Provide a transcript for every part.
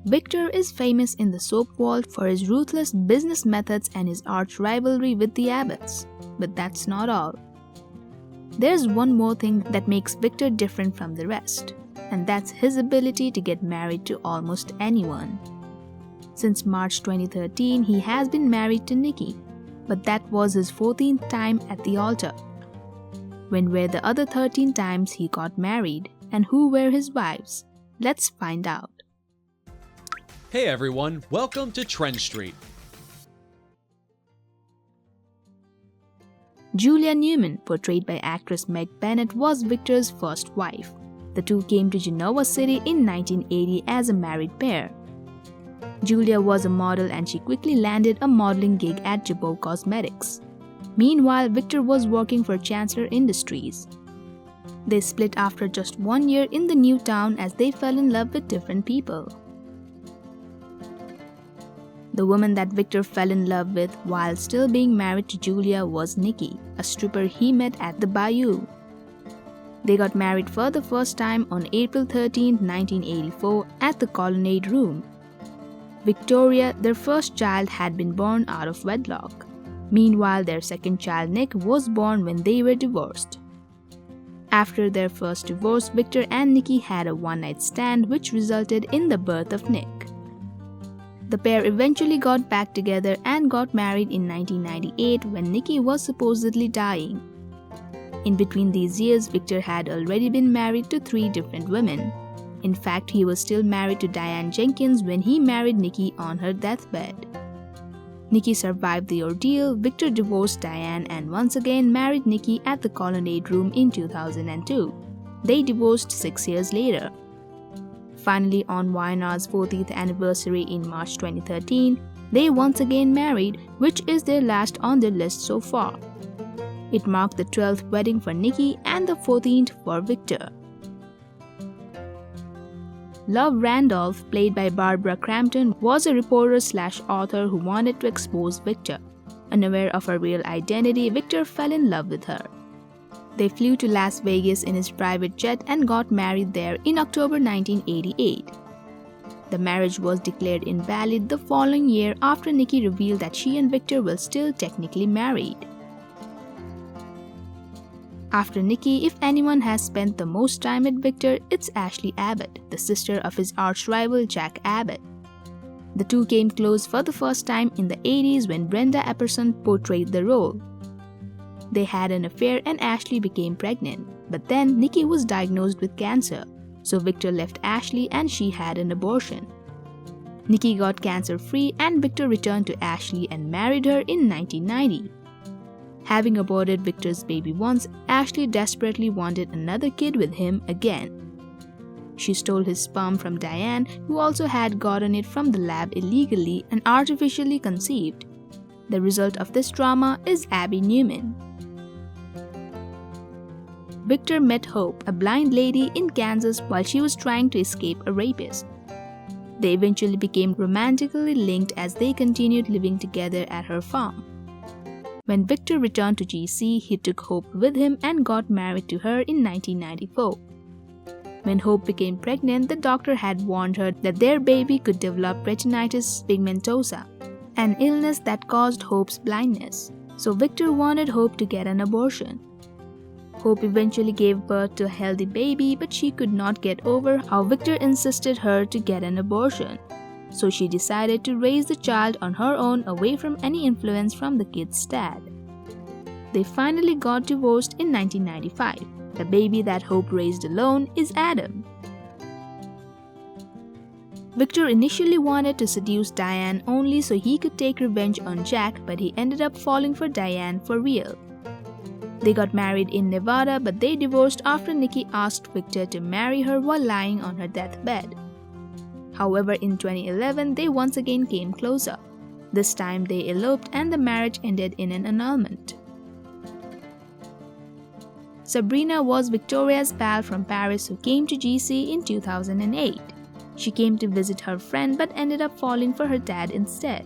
Victor is famous in the soap world for his ruthless business methods and his arch rivalry with the Abbotts. But that's not all. There's one more thing that makes Victor different from the rest, and that's his ability to get married to almost anyone. Since March 2013, he has been married to Nikki, but that was his 14th time at the altar. When were the other 13 times he got married, and who were his wives? Let's find out. Hey everyone, welcome to Trend Street. Julia Newman, portrayed by actress Meg Bennett, was Victor's first wife. The two came to Genoa City in 1980 as a married pair. Julia was a model and she quickly landed a modeling gig at Jabot Cosmetics. Meanwhile, Victor was working for Chancellor Industries. They split after just 1 year in the new town as they fell in love with different people. The woman that Victor fell in love with while still being married to Julia was Nikki, a stripper he met at the Bayou. They got married for the first time on April 13, 1984 at the Colonnade Room. Victoria, their first child, had been born out of wedlock. Meanwhile, their second child Nick was born when they were divorced. After their first divorce, Victor and Nikki had a one-night stand which resulted in the birth of Nick. The pair eventually got back together and got married in 1998 when Nikki was supposedly dying. In between these years, Victor had already been married to 3 different women. In fact, he was still married to Diane Jenkins when he married Nikki on her deathbed. Nikki survived the ordeal. Victor divorced Diane and once again married Nikki at the Colonnade Room in 2002. They divorced 6 years later. Finally, on YNR's 40th anniversary in March 2013, they once again married, which is their last on their list so far. It marked the 12th wedding for Nikki and the 14th for Victor. Love Randolph, played by Barbara Crampton, was a reporter/author who wanted to expose Victor. Unaware of her real identity, Victor fell in love with her. They flew to Las Vegas in his private jet and got married there in October 1988. The marriage was declared invalid the following year after Nikki revealed that she and Victor were still technically married. After Nikki, if anyone has spent the most time with Victor, it's Ashley Abbott, the sister of his arch-rival Jack Abbott. The two came close for the first time in the 80s when Brenda Epperson portrayed the role. They had an affair and Ashley became pregnant, but then Nikki was diagnosed with cancer, so Victor left Ashley and she had an abortion. Nikki got cancer-free and Victor returned to Ashley and married her in 1990. Having aborted Victor's baby once, Ashley desperately wanted another kid with him again. She stole his sperm from Diane, who also had gotten it from the lab illegally and artificially conceived. The result of this drama is Abby Newman. Victor met Hope, a blind lady in Kansas, while she was trying to escape a rapist. They eventually became romantically linked as they continued living together at her farm. When Victor returned to GC, he took Hope with him and got married to her in 1994. When Hope became pregnant, the doctor had warned her that their baby could develop retinitis pigmentosa, an illness that caused Hope's blindness. So Victor wanted Hope to get an abortion. Hope eventually gave birth to a healthy baby, but she could not get over how Victor insisted her to get an abortion. So she decided to raise the child on her own away from any influence from the kid's dad. They finally got divorced in 1995. The baby that Hope raised alone is Adam. Victor initially wanted to seduce Diane only so he could take revenge on Jack, but he ended up falling for Diane for real. They got married in Nevada, but they divorced after Nikki asked Victor to marry her while lying on her deathbed. However, in 2011, they once again came closer. This time they eloped and the marriage ended in an annulment. Sabrina was Victoria's pal from Paris who came to GC in 2008. She came to visit her friend but ended up falling for her dad instead.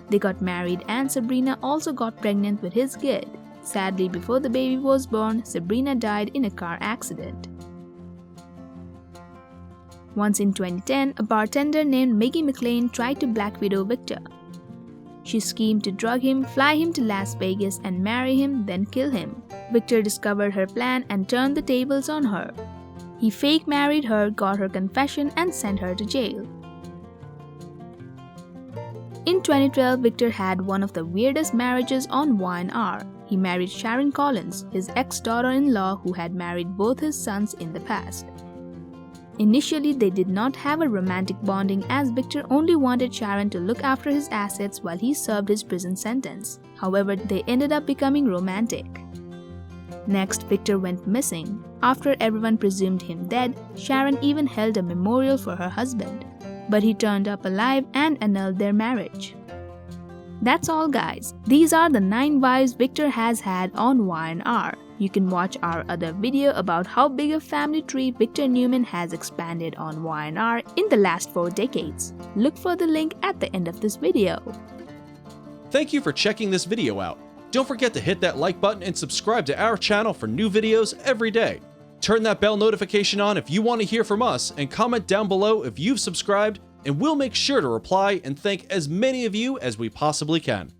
They got married and Sabrina also got pregnant with his kid. Sadly, before the baby was born, Sabrina died in a car accident. Once in 2010, a bartender named Maggie McLean tried to Black Widow Victor. She schemed to drug him, fly him to Las Vegas, and marry him, then kill him. Victor discovered her plan and turned the tables on her. He fake married her, got her confession, and sent her to jail. In 2012, Victor had one of the weirdest marriages on Y&R. He married Sharon Collins, his ex-daughter-in-law who had married both his sons in the past. Initially, they did not have a romantic bonding as Victor only wanted Sharon to look after his assets while he served his prison sentence. However, they ended up becoming romantic. Next, Victor went missing. After everyone presumed him dead, Sharon even held a memorial for her husband. But he turned up alive and annulled their marriage. That's all, guys. These are the 9 wives Victor has had on Y&R. You can watch our other video about how big a family tree Victor Newman has expanded on Y&R in the last 4 decades. Look for the link at the end of this video. Thank you for checking this video out. Don't forget to hit that like button and subscribe to our channel for new videos every day. Turn that bell notification on if you want to hear from us, and comment down below if you've subscribed, and we'll make sure to reply and thank as many of you as we possibly can.